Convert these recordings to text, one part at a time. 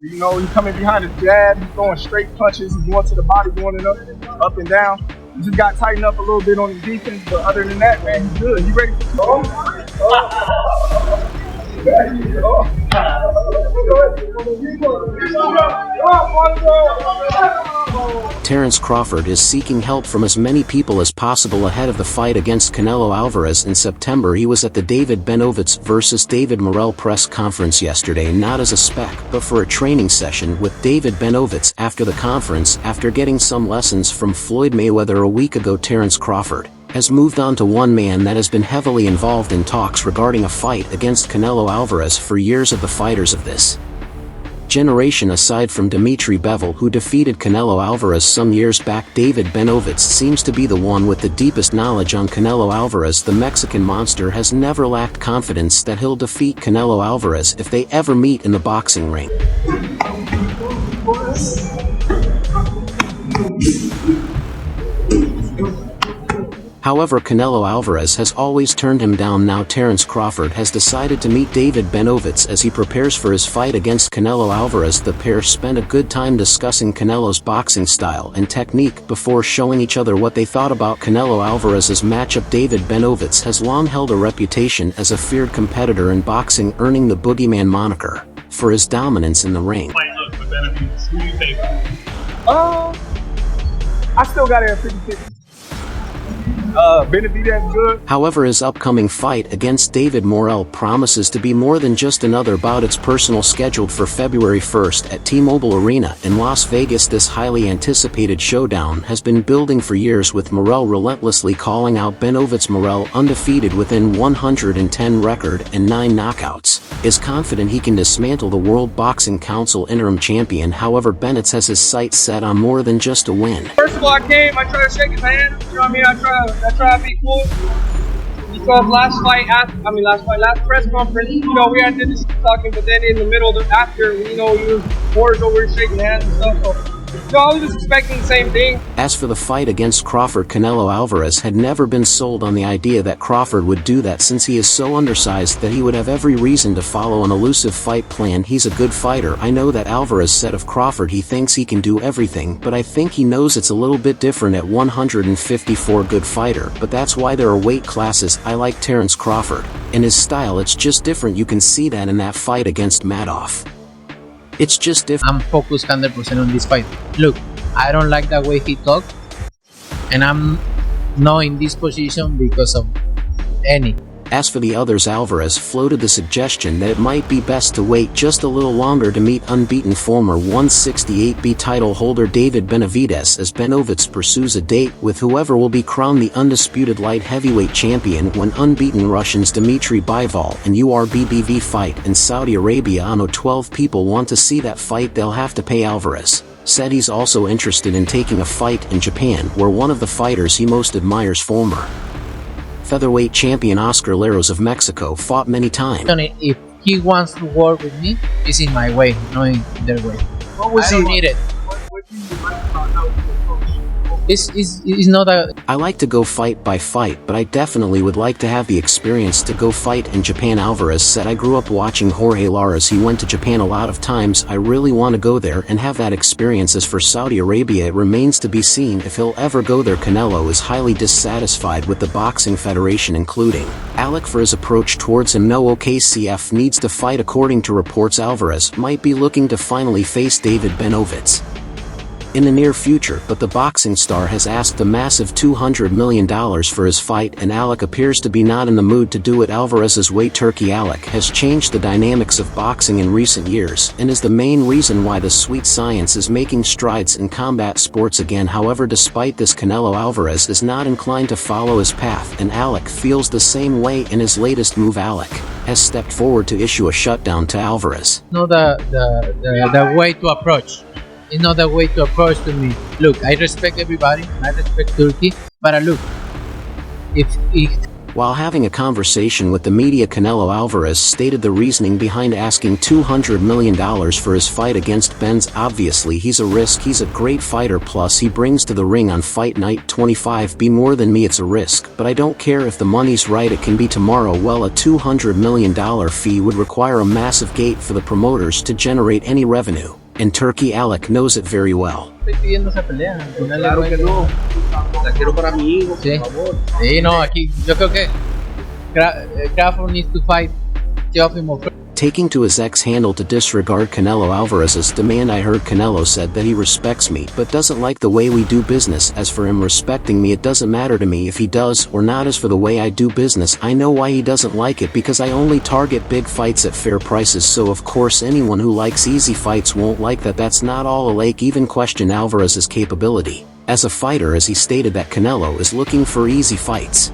You know, he's coming behind his jab, he's throwing straight punches, he's going to the body, going up and down. He just got tightened up a little bit on his defense, but other than that, man, he's good. He ready for Terence Crawford is seeking help from as many people as possible ahead of the fight against Canelo Alvarez in September. He was at the David Benavidez vs. David Morrell press conference yesterday, not as a spec, but for a training session with David Benavidez. After the conference, after getting some lessons from Floyd Mayweather a week ago, Terence Crawford has moved on to one man that has been heavily involved in talks regarding a fight against Canelo Alvarez for years. Of the fighters of this generation, aside from Dimitri Bivol, who defeated Canelo Alvarez some years back, David Benavidez seems to be the one with the deepest knowledge on Canelo Alvarez. The Mexican monster has never lacked confidence that he'll defeat Canelo Alvarez if they ever meet in the boxing ring. However, Canelo Alvarez has always turned him down. Now Terence Crawford has decided to meet David Benavidez as he prepares for his fight against Canelo Alvarez. The pair spent a good time discussing Canelo's boxing style and technique before showing each other what they thought about Canelo Alvarez's matchup. David Benavidez has long held a reputation as a feared competitor in boxing, earning the Boogeyman moniker for his dominance in the ring. Look, with Benavidez, who do you think? I still got it at 50-50. Benavidez good. However, his upcoming fight against David Morrell promises to be more than just another bout. It's personal, scheduled for February 1st at T-Mobile Arena in Las Vegas. This highly anticipated showdown has been building for years, with Morrell relentlessly calling out Benavidez. Morrell, undefeated within 110 record and 9 knockouts, is confident he can dismantle the World Boxing Council interim champion. However, Benavidez has his sights set on more than just a win. First of all, I came, I tried to shake his hand, you know what I mean? I try to be cool. Because last press conference, you know, we had this talking, but then in the middle, after, you know, he was boards over shaking hands and stuff, so. So I was just expecting the same thing. As for the fight against Crawford, Canelo Alvarez had never been sold on the idea that Crawford would do that, since he is so undersized that he would have every reason to follow an elusive fight plan. He's a good fighter. I know that Alvarez said of Crawford he thinks he can do everything, but I think he knows it's a little bit different at 154. Good fighter, but that's why there are weight classes. I like Terence Crawford and his style. It's just different. You can see that in that fight against Madoff. It's just different. I'm focused 100% on this fight. Look, I don't like the way he talks, and I'm not in this position because of any. As for the others, Alvarez floated the suggestion that it might be best to wait just a little longer to meet unbeaten former 168B title holder David Benavidez, as Benavidez pursues a date with whoever will be crowned the undisputed light heavyweight champion when unbeaten Russians Dimitri Bivol and URBBV fight in Saudi Arabia. I know 12 people want to see that fight. They'll have to pay. Alvarez said he's also interested in taking a fight in Japan, where one of the fighters he most admires, former featherweight champion Oscar Leros of Mexico, fought many times. If he wants to work with me, it's in my way, not in their way. I don't need it. What do you like about how he approach? It's not a... I like to go fight by fight, but I definitely would like to have the experience to go fight in Japan. Alvarez said, I grew up watching Jorge Lares. He went to Japan a lot of times. I really want to go there and have that experience. As for Saudi Arabia, it remains to be seen if he'll ever go there. Canelo is highly dissatisfied with the Boxing Federation, including Alec, for his approach towards him. No OKCF needs to fight. According to reports, Alvarez might be looking to finally face David Benavidez in the near future, but the boxing star has asked a massive $200 million for his fight, and Alec appears to be not in the mood to do it Alvarez's way. Turkey Alec has changed the dynamics of boxing in recent years and is the main reason why the sweet science is making strides in combat sports again. However, despite this, Canelo Alvarez is not inclined to follow his path, and Alec feels the same way. In his latest move, Alec has stepped forward to issue a shutdown to Alvarez. Not the way to approach. It's not the way to approach to me. Look, I respect everybody. I respect Turkey. But look, if While having a conversation with the media, Canelo Alvarez stated the reasoning behind asking $200 million for his fight against Ben's. Obviously he's a risk, he's a great fighter, plus he brings to the ring on fight night 25 be more than me. It's a risk, but I don't care if the money's right, it can be tomorrow. Well, a $200 million fee would require a massive gate for the promoters to generate any revenue, and Turkey Alec knows it very well. Estoy pidiendo esa pelea. Claro que no. La quiero para mi hijo, Sí. por favor. Sí, no, aquí yo creo que Crawford needs to fight Teofimo first. Taking to his X handle to disregard Canelo Alvarez's demand. I heard Canelo said that he respects me but doesn't like the way we do business. As for him respecting me, it doesn't matter to me if he does or not. As for the way I do business, I know why he doesn't like it, because I only target big fights at fair prices, so of course anyone who likes easy fights won't like that. That's not all. Alec even questioned Alvarez's capability as a fighter, as he stated that Canelo is looking for easy fights.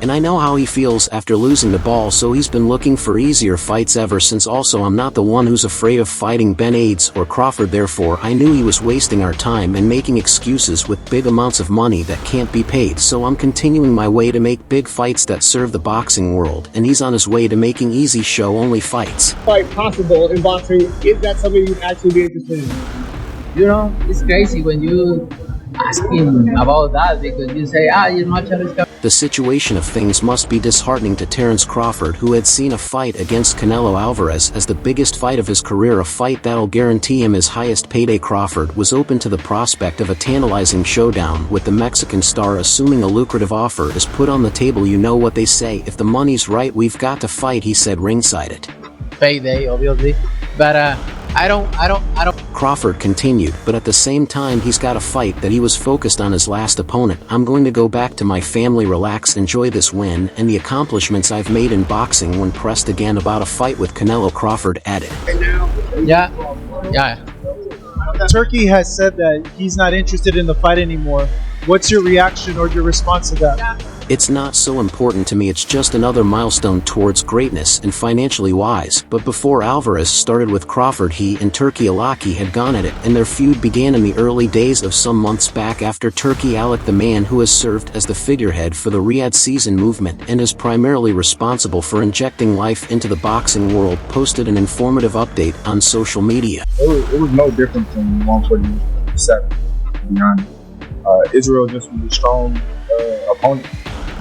And I know how he feels after losing the ball, so he's been looking for easier fights ever since. Also, I'm not the one who's afraid of fighting Benavidez or Crawford, therefore I knew he was wasting our time and making excuses with big amounts of money that can't be paid, so I'm continuing my way to make big fights that serve the boxing world, and he's on his way to making easy show-only fights. Fight possible in boxing, is that something you'd actually be interested in? You know, it's crazy when you ask him about that, because you say, you're not challenged. The situation of things must be disheartening to Terence Crawford, who had seen a fight against Canelo Alvarez as the biggest fight of his career, a fight that'll guarantee him his highest payday. Crawford was open to the prospect of a tantalizing showdown with the Mexican star, assuming a lucrative offer is put on the table. You know what they say, if the money's right, we've got to fight, he said ringside. It Payday, obviously, but I don't. Crawford continued, but at the same time he's got a fight that he was focused on, his last opponent. I'm going to go back to my family, relax, enjoy this win, and the accomplishments I've made in boxing. When pressed again about a fight with Canelo, Crawford added, Yeah. Turkey has said that he's not interested in the fight anymore. What's your reaction or your response to that? It's not so important to me, it's just another milestone towards greatness and financially wise. But before Alvarez started with Crawford, he and Turkey Alaki had gone at it, and their feud began in the early days of some months back after Turkey Alec, the man who has served as the figurehead for the Riyadh season movement and is primarily responsible for injecting life into the boxing world, posted an informative update on social media. It was no different from 147, to be honest. Israel just was a strong opponent.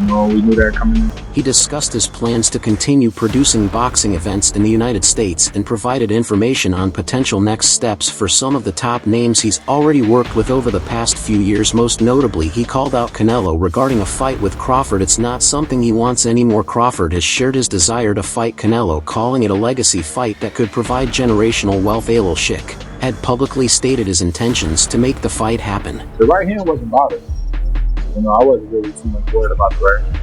You know, we knew that coming in. He discussed his plans to continue producing boxing events in the United States and provided information on potential next steps for some of the top names he's already worked with over the past few years. Most notably, he called out Canelo regarding a fight with Crawford. It's not something he wants anymore. Crawford has shared his desire to fight Canelo, calling it a legacy fight that could provide generational wealth. Alel Sheikh had publicly stated his intentions to make the fight happen. The right hand wasn't bothered. You know, I wasn't really too much worried about the right hand.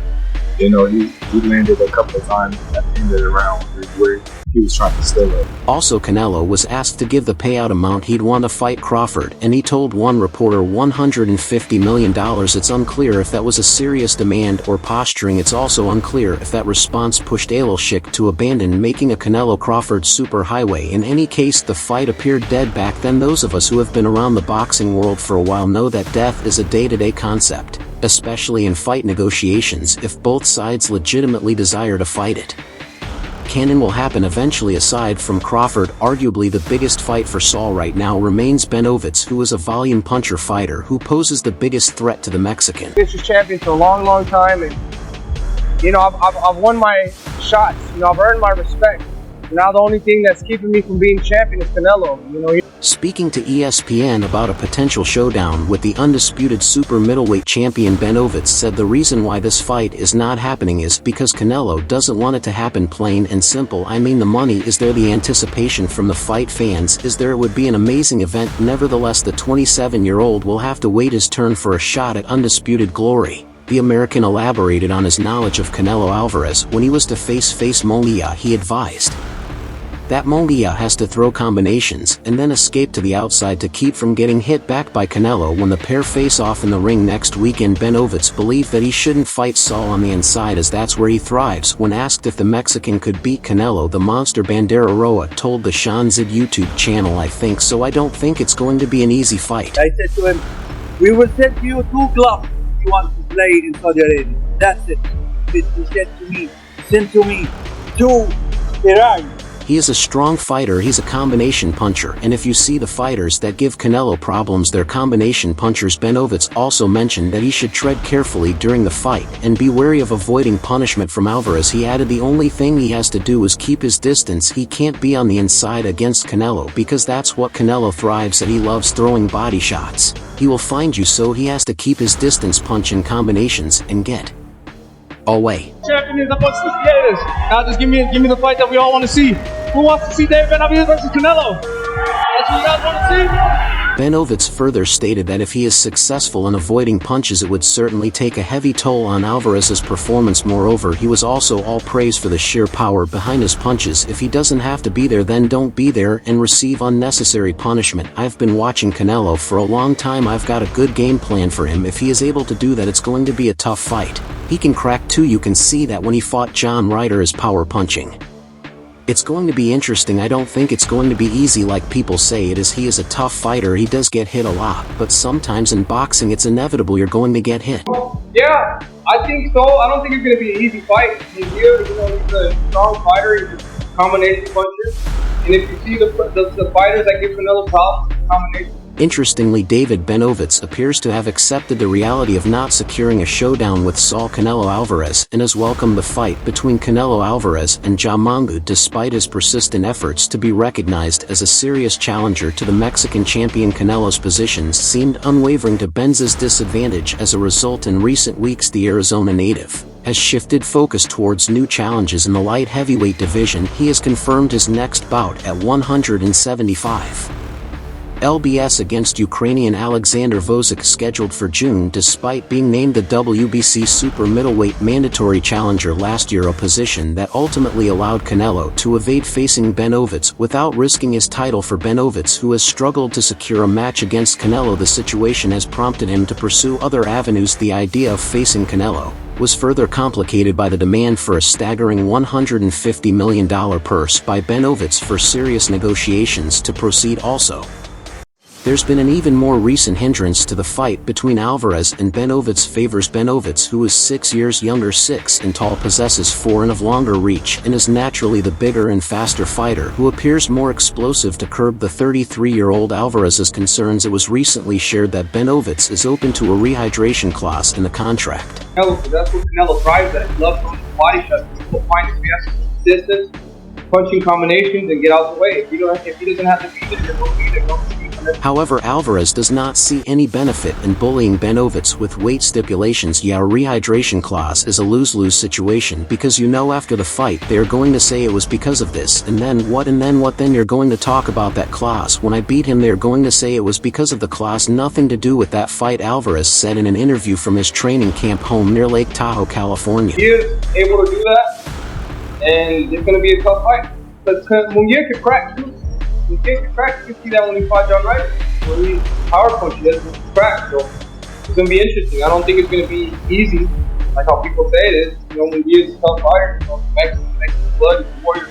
You know, he landed a couple of times at the end of the round where he was trying to steal it. Also, Canelo was asked to give the payout amount he'd want to fight Crawford, and he told one reporter $150 million. It's unclear if that was a serious demand or posturing. It's also unclear if that response pushed Alel Sheikh to abandon making a Canelo-Crawford superhighway. In any case, the fight appeared dead back then. Those of us who have been around the boxing world for a while know that death is a day-to-day concept, especially in fight negotiations, if both sides legitimately desire to fight it. Cannon will happen eventually. Aside from Crawford, arguably the biggest fight for Saul right now remains Benavidez, who is a volume puncher fighter who poses the biggest threat to the Mexican. This is champion for a long, long time, and you know I've won my shots. You know, I've earned my respect. Now the only thing that's keeping me from being champion is Canelo. You know. Speaking to ESPN about a potential showdown with the undisputed super middleweight champion, Benavidez said the reason why this fight is not happening is because Canelo doesn't want it to happen. Plain and simple. I mean, the money is there, the anticipation from the fight fans is there, it would be an amazing event. Nevertheless, the 27-year-old will have to wait his turn for a shot at undisputed glory. The American elaborated on his knowledge of Canelo Alvarez when he was to face Mongia. He advised that Mongia has to throw combinations and then escape to the outside to keep from getting hit back by Canelo when the pair face off in the ring next weekend. Benavidez believed that he shouldn't fight Saul on the inside, as that's where he thrives. When asked if the Mexican could beat Canelo, the monster Bandera Roa told the Shanzid YouTube channel, "I think so. I don't think it's going to be an easy fight." I said to him, we will send you 2 gloves if you want to play in Saudi Arabia. That's it. outfit he sent to me to Iran. He is a strong fighter, he's a combination puncher, and if you see the fighters that give Canelo problems, they're combination punchers. Benavidez also mentioned that he should tread carefully during the fight and be wary of avoiding punishment from Alvarez. He added the only thing he has to do is keep his distance. He can't be on the inside against Canelo because that's what Canelo thrives at. He loves throwing body shots. He will find you, so he has to keep his distance, punch in combinations, and get away. Champion, I want to see this. Now just give me the fight that we all want to see. Who wants to see David Benavidez versus Canelo? That's what you guys want to see? Benavidez further stated that if he is successful in avoiding punches, it would certainly take a heavy toll on Alvarez's performance. Moreover, he was also all praise for the sheer power behind his punches. If he doesn't have to be there, then don't be there and receive unnecessary punishment. I've been watching Canelo for a long time. I've got a good game plan for him. If he is able to do that, it's going to be a tough fight. He can crack too. You can see that when he fought John Ryder, his power punching. It's going to be interesting. I don't think it's going to be easy like people say it is. He is a tough fighter. He does get hit a lot, but sometimes in boxing it's inevitable you're going to get hit. Yeah, I think so. I don't think it's going to be an easy fight. He's a strong fighter. He's a combination puncher. And if you see the fighters that give Canelo problems, combination. Interestingly, David Benavidez appears to have accepted the reality of not securing a showdown with Saul Canelo Alvarez and has welcomed the fight between Canelo Alvarez and Jamongu, despite his persistent efforts to be recognized as a serious challenger to the Mexican champion. Canelo's positions seemed unwavering to Benz's disadvantage. As a result, in recent weeks the Arizona native has shifted focus towards new challenges in the light heavyweight division. He has confirmed his next bout at 175 lbs against Ukrainian Alexander Vosik, scheduled for June. Despite being named the WBC super middleweight mandatory challenger last year, a position that ultimately allowed Canelo to evade facing Benavidez without risking his title. For Benavidez, who has struggled to secure a match against Canelo, the situation has prompted him to pursue other avenues. The idea of facing Canelo was further complicated by the demand for a staggering $150 million purse by Benavidez for serious negotiations to proceed. Also, there's been an even more recent hindrance to the fight between Alvarez and Benavidez. Favors Benavidez, who is 6 years younger, 6 and tall, possesses 4 and of longer reach, and is naturally the bigger and faster fighter, who appears more explosive. To curb the 33-year-old Alvarez's concerns, it was recently shared that Benavidez is open to a rehydration clause in the contract. That's what Canelo thrives at. He loves throwing his body shots. He'll find his distance, punching combinations, and get out the way. If he doesn't have to be there, he'll be there. However, Alvarez does not see any benefit in bullying Benavidez with weight stipulations. Yeah, a rehydration clause is a lose-lose situation, because after the fight they are going to say it was because of this, and then what, then you're going to talk about that clause. When I beat him, they're going to say it was because of the clause, nothing to do with that fight, Alvarez said in an interview from his training camp home near Lake Tahoe, California. He is able to do that, and it's going to be a tough fight, because Munguia could crack too. You can see that when he fought John Ryder. When he power punch, he doesn't crack. So it's going to be interesting. I don't think it's going to be easy, like how people say it is. When he is a tough fighter, Mexican blood, he's a warrior.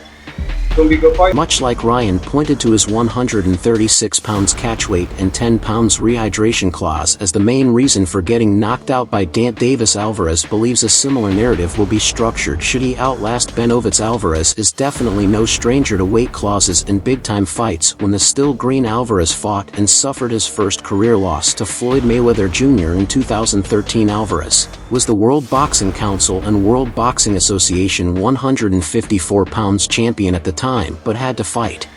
It's going to be a good fight. Much like Ryan pointed to his 136 pounds catch weight and 10 pounds rehydration clause as the main reason for getting knocked out by Davis, Alvarez believes a similar narrative will be structured should he outlast Benavidez. Alvarez is definitely no stranger to weight clauses in big-time fights. When the still green Alvarez fought and suffered his first career loss to Floyd Mayweather Jr. in 2013, Alvarez was the World Boxing Council and World Boxing Association 154 pounds champion at the time, but had to fight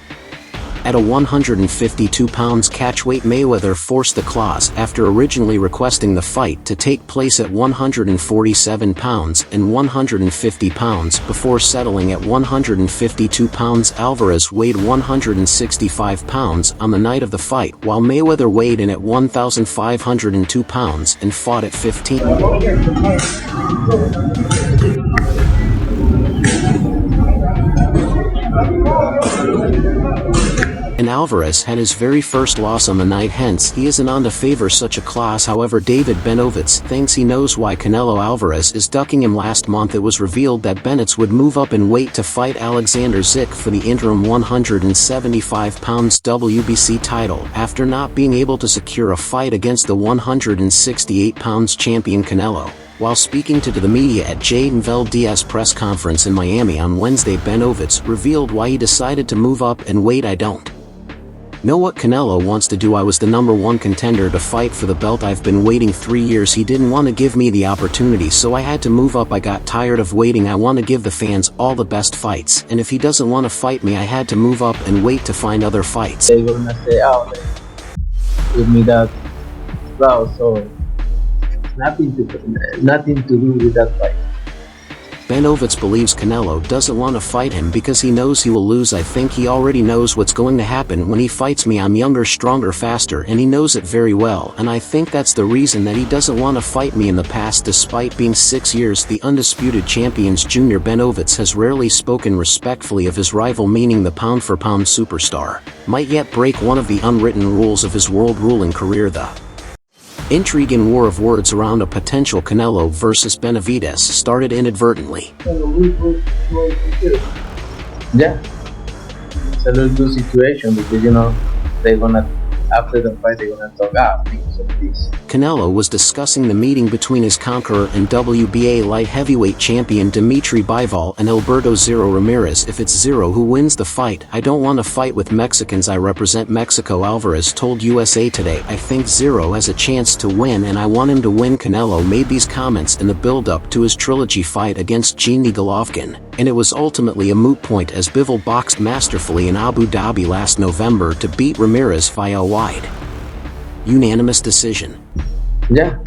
at a 152 pounds catchweight. Mayweather forced the clause after originally requesting the fight to take place at 147 pounds and 150 pounds before settling at 152 pounds. Alvarez weighed 165 pounds on the night of the fight, while Mayweather weighed in at 1,502 pounds and fought at 15. And Alvarez had his very first loss on the night, hence he isn't on to favor such a clause. However, David Benavidez thinks he knows why Canelo Alvarez is ducking him. Last month it was revealed that Benavidez would move up in weight to fight Alexander Zik for the interim 175 pounds WBC title after not being able to secure a fight against the 168 pounds champion Canelo. While speaking to the media at Jaden Valdez press conference in Miami on Wednesday, Benavidez revealed why he decided to move up and weight. I don't know what Canelo wants to do. I was the #1 contender to fight for the belt. I've been waiting 3 years. He didn't want to give me the opportunity, so I had to move up. I got tired of waiting. I want to give the fans all the best fights, and if he doesn't want to fight me, I had to move up and wait to find other fights. They're gonna say, oh, give me that route, so nothing to do with that fight. Benavidez believes Canelo doesn't want to fight him because he knows he will lose. I think he already knows what's going to happen when he fights me. I'm younger, stronger, faster, and he knows it very well, and I think that's the reason that he doesn't want to fight me. In the past, despite being 6 years the undisputed champions junior, Benavidez has rarely spoken respectfully of his rival, meaning the pound-for-pound superstar might yet break one of the unwritten rules of his world-ruling career. The intrigue and war of words around a potential Canelo versus Benavidez started inadvertently. Yeah, it's a lose-lose situation because, they're gonna, after the fight, they're gonna talk because of this. Canelo was discussing the meeting between his conqueror and WBA light heavyweight champion Dimitri Bivol and Alberto Zero Ramirez. If it's Zero who wins the fight, I don't want to fight with Mexicans. I represent Mexico, Alvarez told USA Today. I think Zero has a chance to win and I want him to win. Canelo made these comments in the build-up to his trilogy fight against Gennady Golovkin, and it was ultimately a moot point as Bivol boxed masterfully in Abu Dhabi last November to beat Ramirez via a wide unanimous decision. Yeah,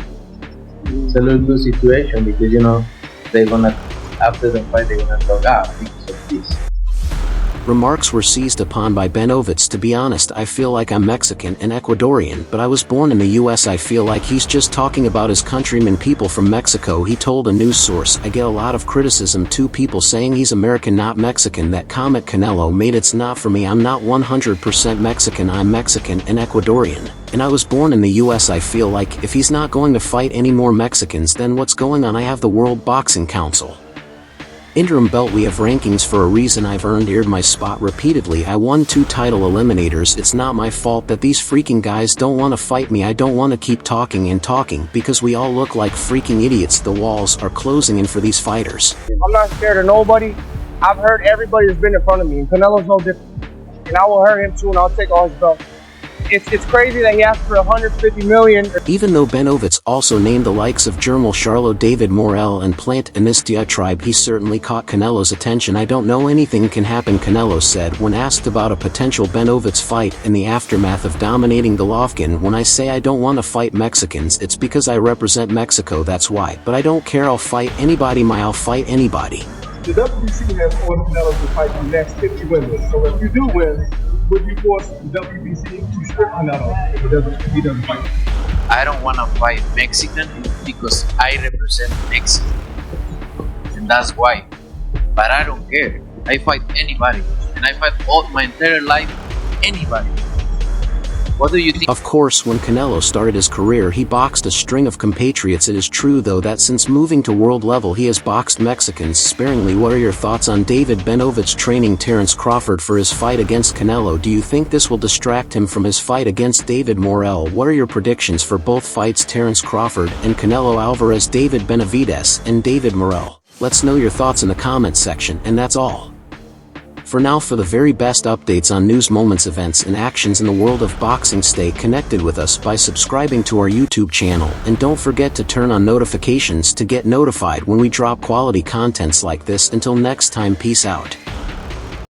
it's a lose-lose situation because, they're gonna, after the fight, they're gonna talk because of this. Remarks were seized upon by Benavidez. To be honest, I feel like I'm Mexican and Ecuadorian, but I was born in the US. I feel like he's just talking about his countrymen, people from Mexico, he told a news source. I get a lot of criticism too, people saying he's American, not Mexican. That comment Canelo made, it's not for me. I'm not 100% Mexican. I'm Mexican and Ecuadorian, and I was born in the US. I feel like if he's not going to fight any more Mexicans, then what's going on? I have the World Boxing Council interim belt. We have rankings for a reason. I've earned my spot repeatedly. I won 2 title eliminators. It's not my fault that these freaking guys don't want to fight me. I don't want to keep talking and talking because we all look like freaking idiots. The walls are closing in for these fighters. I'm not scared of nobody. I've hurt everybody that's been in front of me, and Canelo's no different. And I will hurt him too, and I'll take all his belts. It's crazy that he asked for $150 million. Even though Benavidez also named the likes of Jermel Charlo, David Morrell, and Plant in this diatribe, he certainly caught Canelo's attention. I don't know, anything can happen, Canelo said when asked about a potential Benavidez fight in the aftermath of dominating Golovkin. When I say I don't want to fight Mexicans, it's because I represent Mexico, that's why. But I don't care, I'll fight anybody. I'll fight anybody. The WBC has ordered Canelo to fight you next if you win this. So if you do win, would you force the WBC to strip Canelo if he doesn't fight? I don't want to fight Mexican because I represent Mexico, and that's why. But I don't care. I fight anybody, and I fight all my entire life anybody. What do you think? Of course, when Canelo started his career, he boxed a string of compatriots. It is true, though, that since moving to world level, he has boxed Mexicans sparingly. What are your thoughts on David Benavidez training Terence Crawford for his fight against Canelo? Do you think this will distract him from his fight against David Morrell? What are your predictions for both fights, Terence Crawford and Canelo Alvarez, David Benavidez and David Morrell? Let's know your thoughts in the comments section, and that's all for now. For the very best updates on news, moments, events, and actions in the world of boxing, stay connected with us by subscribing to our YouTube channel, and don't forget to turn on notifications to get notified when we drop quality contents like this. Until next time, peace out.